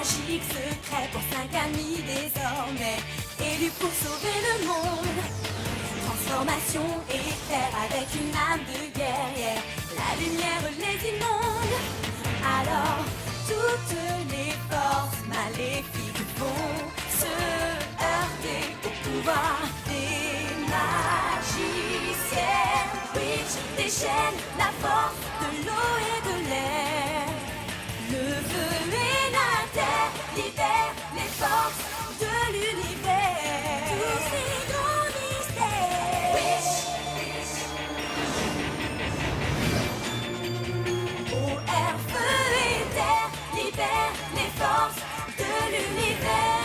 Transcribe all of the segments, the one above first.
magique secret pour 5 amis désormais, élus pour sauver le monde. Transformation éclair avec une âme de guerrière, la lumière les inonde. Alors toutes les forces maléfiques vont se heurter au pouvoir des magiciens. Witch déchaîne la force de l'eau et de l'air. Le feu et la terre libèrent les forces de l'univers. Tous ces grands mystères. Eau, air, feu et terre libèrent les forces de l'univers.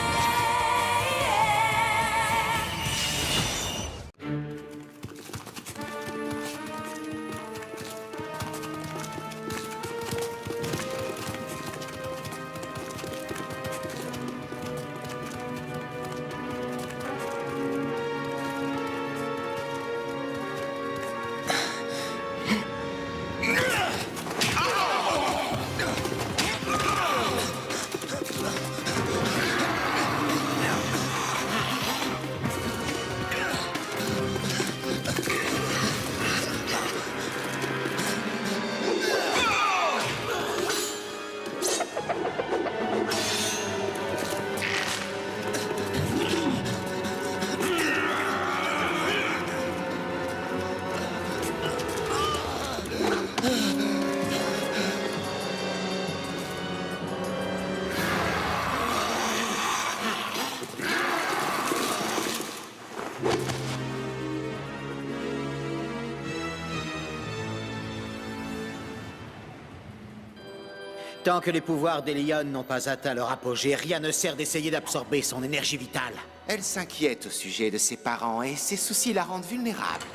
Tant que les pouvoirs d'Elion n'ont pas atteint leur apogée, rien ne sert d'essayer d'absorber son énergie vitale. Elle s'inquiète au sujet de ses parents et ses soucis la rendent vulnérable.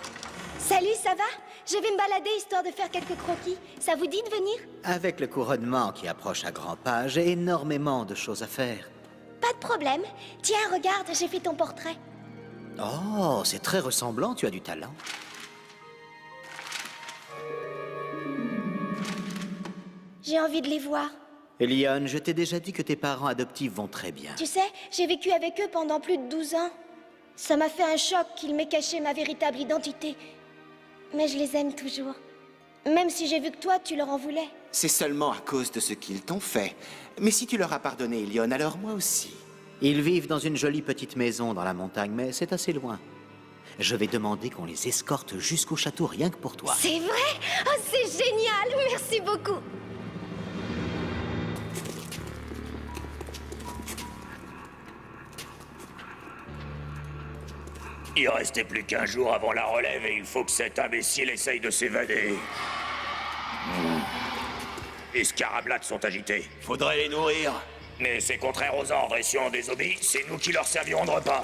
Salut, ça va? Je vais me balader histoire de faire quelques croquis. Ça vous dit de venir? Avec le couronnement qui approche à grands pas, j'ai énormément de choses à faire. Pas de problème. Tiens, regarde, j'ai fait ton portrait. Oh, c'est très ressemblant, tu as du talent. J'ai envie de les voir. Elion, je t'ai déjà dit que tes parents adoptifs vont très bien. Tu sais, j'ai vécu avec eux pendant plus de 12 ans. Ça m'a fait un choc qu'ils m'aient caché ma véritable identité. Mais je les aime toujours. Même si j'ai vu que toi, tu leur en voulais. C'est seulement à cause de ce qu'ils t'ont fait. Mais si tu leur as pardonné, Elion, alors moi aussi. Ils vivent dans une jolie petite maison dans la montagne, mais c'est assez loin. Je vais demander qu'on les escorte jusqu'au château rien que pour toi. C'est vrai? Oh, c'est génial! Merci beaucoup! Il restait plus qu'un jour avant la relève et il faut que cet imbécile essaye de s'évader. Les scarablades sont agités. Faudrait les nourrir. Mais c'est contraire aux ordres et si on désobéit, c'est nous qui leur servirons de repas.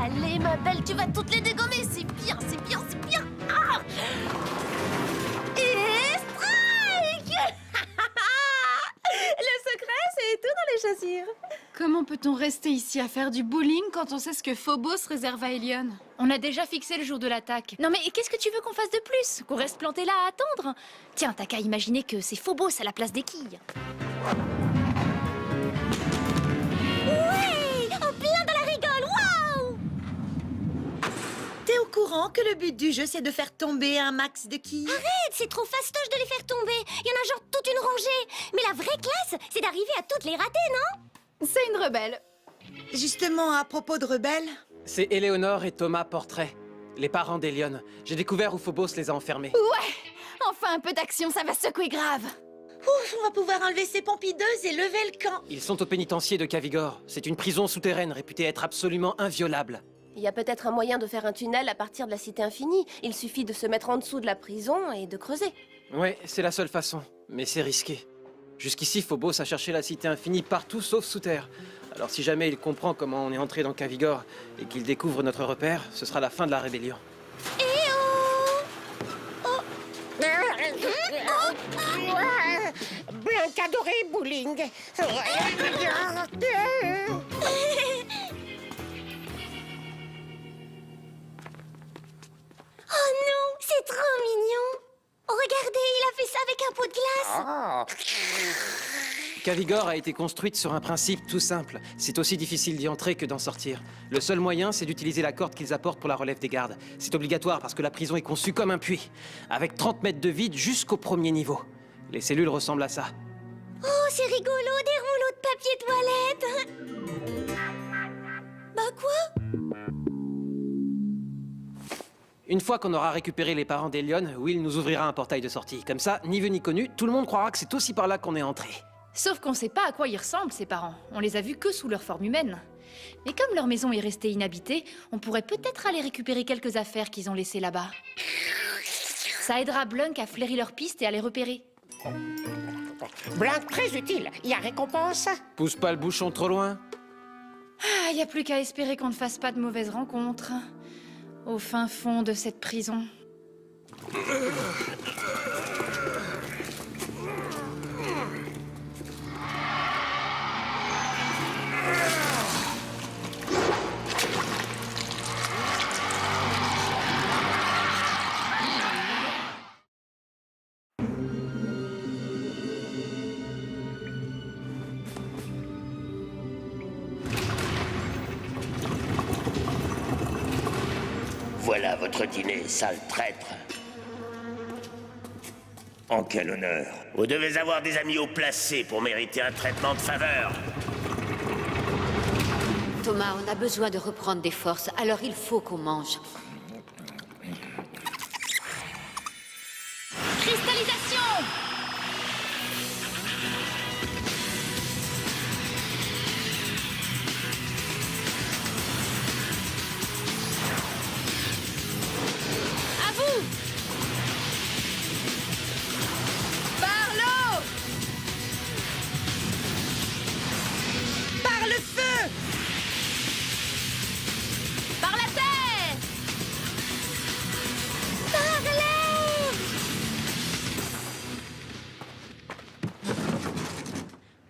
Allez, ma belle, tu vas toutes les dégommer. C'est bien, c'est bien, c'est bien. Ah et strike. Le secret, c'est tout dans les chaussures. Comment peut-on rester ici à faire du bowling quand on sait ce que Phobos réserve à Elion? On a déjà fixé le jour de l'attaque. Non mais qu'est-ce que tu veux qu'on fasse de plus? Qu'on reste planté là à attendre? Tiens, t'as qu'à imaginer que c'est Phobos à la place des quilles. Ouais! En plein dans la rigole! Waouh! T'es au courant que le but du jeu, c'est de faire tomber un max de quilles? Arrête, c'est trop fastoche de les faire tomber. Il y en a genre toute une rangée. Mais la vraie classe, c'est d'arriver à toutes les rater, non? C'est une rebelle. Justement, à propos de rebelles... C'est Éléonore et Thomas Portrait, les parents d'Elion. J'ai découvert où Phobos les a enfermés. Ouais! Enfin un peu d'action, ça va secouer grave. Ouf, on va pouvoir enlever ces pompideuses et lever le camp. Ils sont au pénitencier de Cavigor. C'est une prison souterraine réputée être absolument inviolable. Il y a peut-être un moyen de faire un tunnel à partir de la Cité Infinie. Il suffit de se mettre en dessous de la prison et de creuser. Ouais, c'est la seule façon, mais c'est risqué. Jusqu'ici, Phobos a cherché la Cité Infinie partout sauf sous terre. Alors si jamais il comprend comment on est entré dans Cavigor et qu'il découvre notre repère, ce sera la fin de la rébellion. Blanc adoré bowling. Oh non, c'est trop mignon. Regardez, il a fait ça avec un pot de glace. Cavigor a été construite sur un principe tout simple. C'est aussi difficile d'y entrer que d'en sortir. Le seul moyen, c'est d'utiliser la corde qu'ils apportent pour la relève des gardes. C'est obligatoire parce que la prison est conçue comme un puits, avec 30 mètres de vide jusqu'au premier niveau. Les cellules ressemblent à ça. Oh, c'est rigolo, des rouleaux de papier toilette. Bah quoi? Une fois qu'on aura récupéré les parents d'Elion, Will nous ouvrira un portail de sortie. Comme ça, ni vu ni connu, tout le monde croira que c'est aussi par là qu'on est entré. Sauf qu'on sait pas à quoi ils ressemblent, ces parents. On les a vus que sous leur forme humaine. Mais comme leur maison est restée inhabitée, on pourrait peut-être aller récupérer quelques affaires qu'ils ont laissées là-bas. Ça aidera Blunk à flairer leurs pistes et à les repérer. Blanc très utile. Il y a récompense. Pousse pas le bouchon trop loin. Ah, y a plus qu'à espérer qu'on ne fasse pas de mauvaises rencontres. Au fin fond de cette prison. Voilà votre dîner, sale traître. En quel honneur. Vous devez avoir des amis haut placés pour mériter un traitement de faveur. Thomas, on a besoin de reprendre des forces, alors il faut qu'on mange. Cristallisation! À vous! Par l'eau! Par le feu! Par la terre! Par l'air!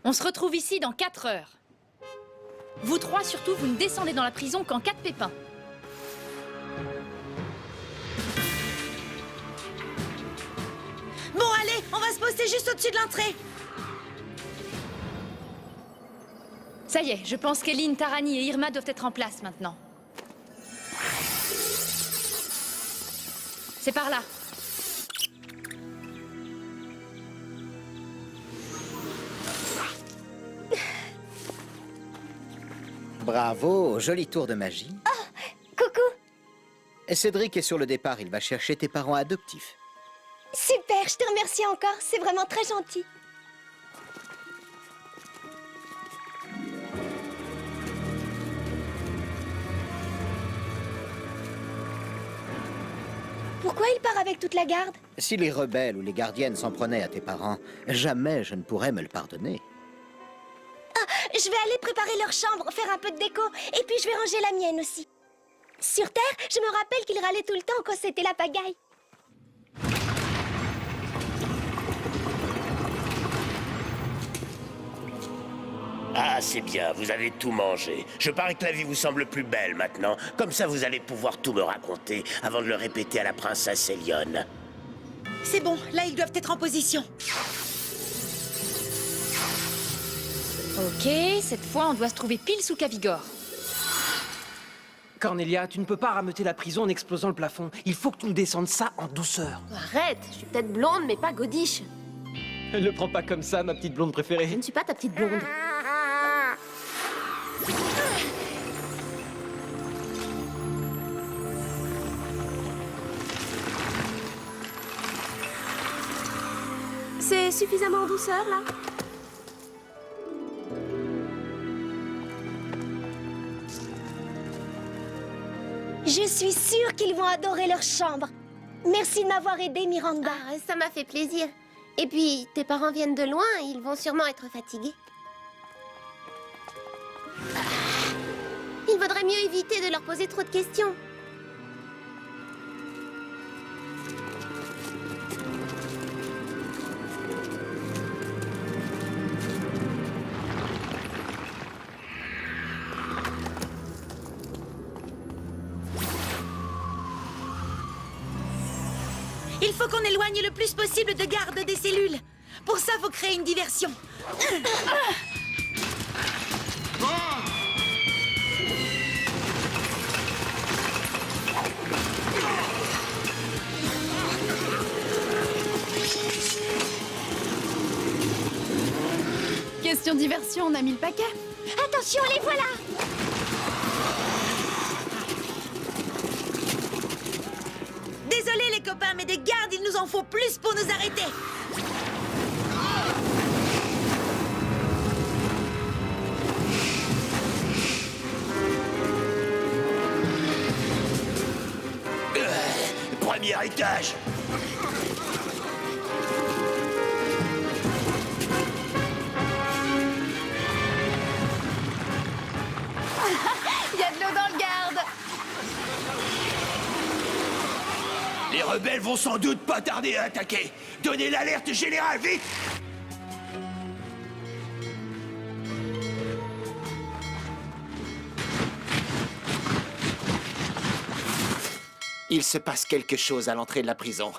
On se retrouve ici dans 4 heures. Vous trois, surtout, vous ne descendez dans la prison qu'en cas de pépin. Bon, allez, on va se poster juste au-dessus de l'entrée. Ça y est, je pense qu'Eline, Tarani et Irma doivent être en place maintenant. C'est par là. Bravo, joli tour de magie. Coucou. Cédric est sur le départ, il va chercher tes parents adoptifs. Super, je te remercie encore, c'est vraiment très gentil. Pourquoi il part avec toute la garde? Si les rebelles ou les gardiennes s'en prenaient à tes parents, jamais je ne pourrais me le pardonner. Je vais aller préparer leur chambre, faire un peu de déco, et puis je vais ranger la mienne aussi. Sur Terre, je me rappelle qu'il râlait tout le temps quand c'était la pagaille. Ah, c'est bien, vous avez tout mangé. Je parie que la vie vous semble plus belle maintenant. Comme ça, vous allez pouvoir tout me raconter avant de le répéter à la princesse Elion. C'est bon, là ils doivent être en position. Ok, cette fois, on doit se trouver pile sous Cavigor. Cornelia, tu ne peux pas rameuter la prison en explosant le plafond. Il faut que tu nous descendes ça en douceur. Arrête, je suis peut-être blonde, mais pas godiche. Ne prends pas comme ça, ma petite blonde Je préférée. ne suis pas ta petite blonde. C'est suffisamment en douceur, là? Je suis sûre qu'ils vont adorer leur chambre. Merci de m'avoir aidé, Miranda. Ah, ça m'a fait plaisir. Et puis, tes parents viennent de loin, ils vont sûrement être fatigués. Il vaudrait mieux éviter de leur poser trop de questions. Il faut qu'on éloigne le plus possible de gardes des cellules. Pour ça, faut créer une diversion. Question diversion, on a mis le paquet. Attention, les voilà! Désolé les copains, mais des gardes, il nous en faut plus pour nous arrêter. Premier étage. Il y a de l'eau dans le garde. Les rebelles vont sans doute pas tarder à attaquer. Donnez l'alerte générale, vite! Il se passe quelque chose à l'entrée de la prison.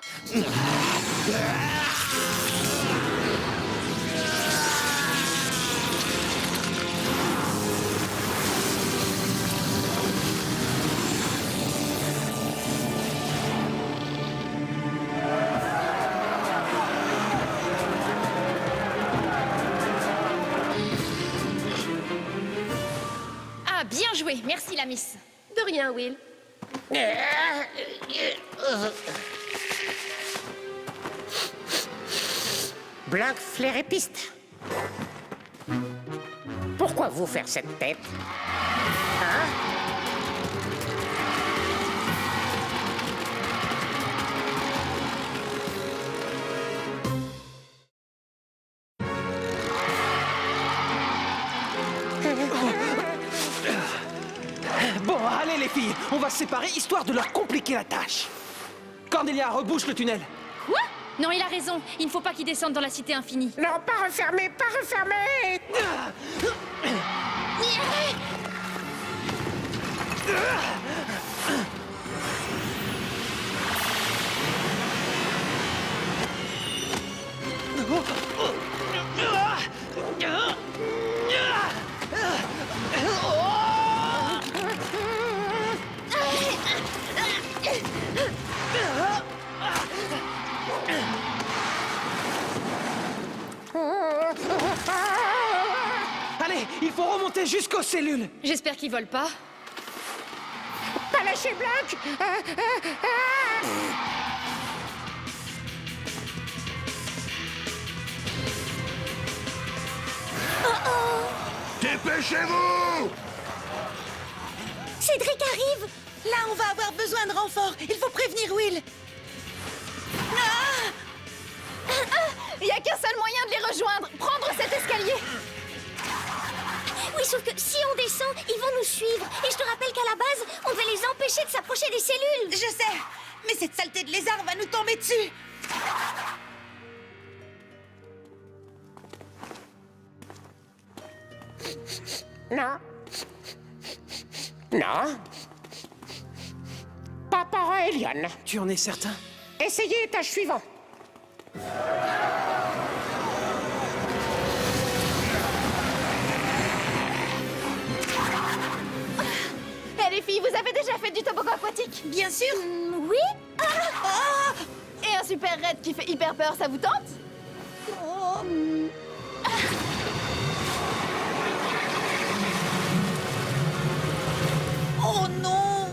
Ah, bien joué. Merci, la miss. De rien, Will. Blanc, flair et piste. Pourquoi vous faire cette tête? Hein? Bon, allez les filles, on va se séparer histoire de leur compliquer la tâche. Cornelia, rebouche le tunnel. Quoi? Non, il a raison. Il ne faut pas qu'ils descendent dans la cité infinie. Non, pas refermé, pas refermé! Allez, il faut remonter jusqu'aux cellules. J'espère qu'ils volent pas. Pas lâcher Blanc! Dépêchez-vous! Cédric arrive! Là, on va avoir besoin de renfort. Il faut prévenir Will. Il n'y a qu'un seul moyen de les rejoindre. Prendre cet escalier. Oui, sauf que si on descend, ils vont nous suivre. Et je te rappelle qu'à la base, on devait les empêcher de s'approcher des cellules. Je sais, mais cette saleté de lézard va nous tomber dessus. Non. Non. Pas par Elion. Tu en es certain? Essayez étage suivant. Eh les filles, vous avez déjà fait du toboggan aquatique? Bien sûr. Oui? Et un super raid qui fait hyper peur, ça vous tente? Oh non!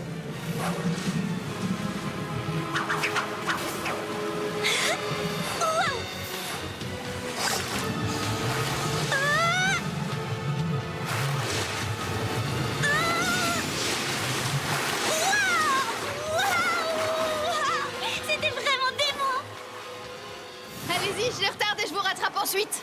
C'était vraiment dément! Allez-y, je les retarde et je vous rattrape ensuite.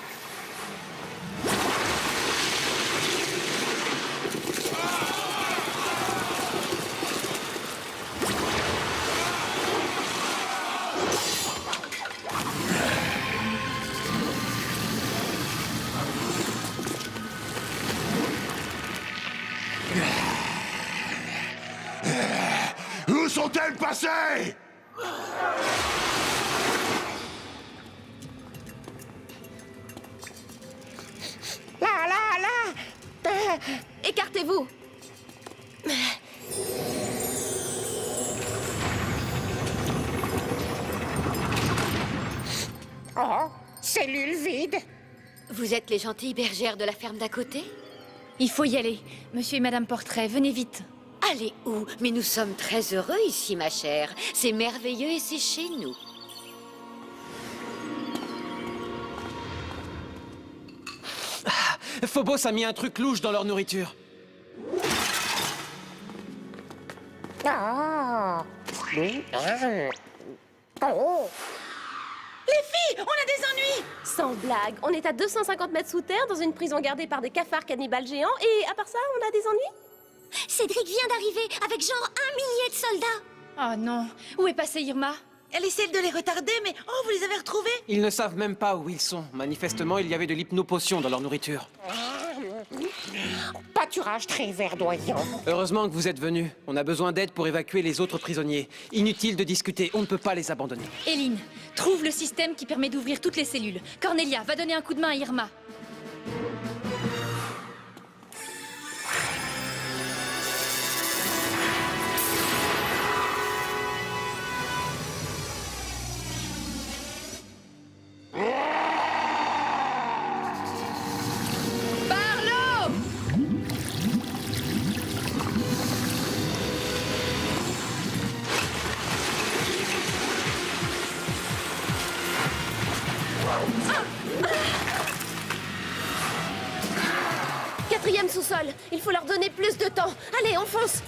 Où sont-elles passées? Écartez-vous. Oh, cellule vide. Vous êtes les gentilles bergères de la ferme d'à côté? Il faut y aller. Monsieur et Madame Portrait, venez vite. Allez où? Mais nous sommes très heureux ici, ma chère. C'est merveilleux et c'est chez nous. Phobos a mis un truc louche dans leur nourriture. Oh. Oh. Les filles, on a des ennuis! Sans blague, on est à 250 mètres sous terre dans une prison gardée par des cafards cannibales géants et à part ça, on a des ennuis? Cédric vient d'arriver avec genre 1 millier de soldats. Oh non. Où est passée Irma? Elle essaie de les retarder, mais oh, vous les avez retrouvés? Ils ne savent même pas où ils sont. Manifestement, il y avait de l'hypnopotion dans leur nourriture. Pâturage très verdoyant. Heureusement que vous êtes venus. On a besoin d'aide pour évacuer les autres prisonniers. Inutile de discuter, on ne peut pas les abandonner. Éline, trouve le système qui permet d'ouvrir toutes les cellules. Cornelia, va donner un coup de main à Irma. Quatrième sous-sol, il faut leur donner plus de temps. Allez, on fonce.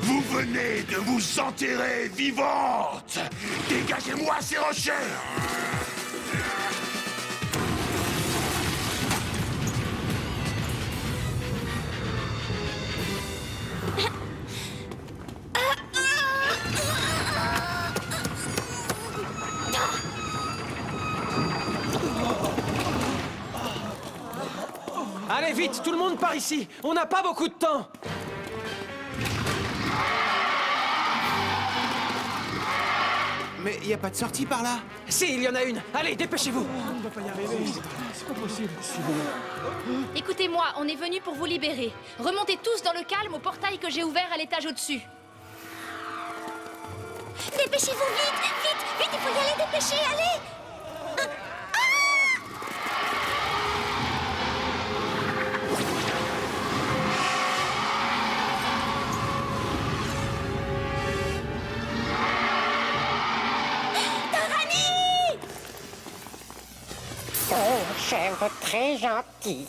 Vous venez de vous enterrer vivante! Dégagez-moi ces rochers! Allez vite, tout le monde part ici. On n'a pas beaucoup de temps. Mais il n'y a pas de sortie par là. Si, il y en a une. Allez, dépêchez-vous. Écoutez-moi, on est venu pour vous libérer. Remontez tous dans le calme au portail que j'ai ouvert à l'étage au-dessus. Dépêchez-vous vite, vite, vite, il faut y aller, dépêchez, allez! Oh, chèvre très gentille.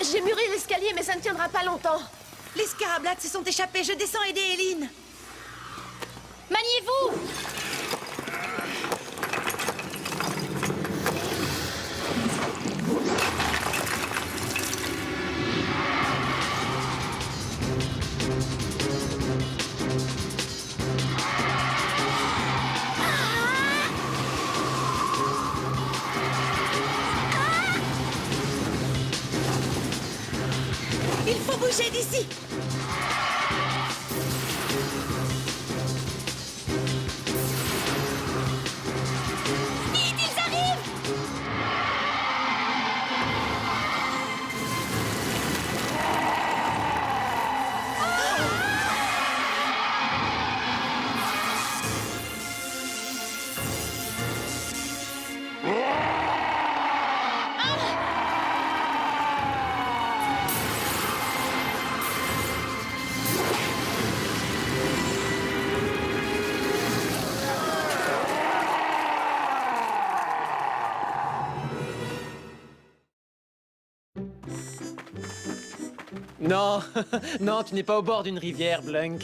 J'ai muré l'escalier, mais ça ne tiendra pas longtemps. Les scarablates se sont échappés, je descends aider Éline. Maniez-vous! Il faut bouger d'ici. Vite, ils arrivent! Non, non, tu n'es pas au bord d'une rivière, Blunk.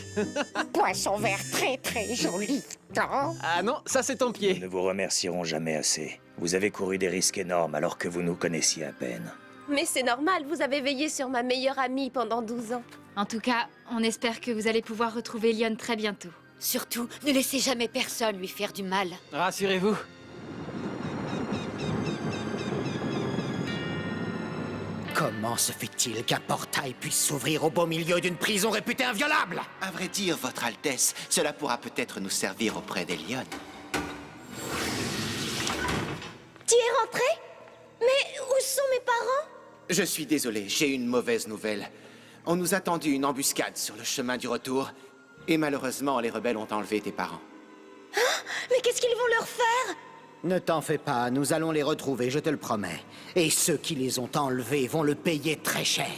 Poisson vert très très joli. Oh. Ah non, ça c'est ton pied. Nous ne vous remercierons jamais assez. Vous avez couru des risques énormes alors que vous nous connaissiez à peine. Mais c'est normal, vous avez veillé sur ma meilleure amie pendant 12 ans. En tout cas, on espère que vous allez pouvoir retrouver Lyon très bientôt. Surtout, ne laissez jamais personne lui faire du mal. Rassurez-vous. Comment se fait-il qu'un portail puisse s'ouvrir au beau milieu d'une prison réputée inviolable? À vrai dire, Votre Altesse, cela pourra peut-être nous servir auprès d'Elion. Tu es rentré? Mais où sont mes parents? Je suis désolé, j'ai une mauvaise nouvelle. On nous a tendu une embuscade sur le chemin du retour, et malheureusement, les rebelles ont enlevé tes parents. Mais qu'est-ce qu'ils vont leur faire? Ne t'en fais pas, nous allons les retrouver, je te le promets. Et ceux qui les ont enlevés vont le payer très cher.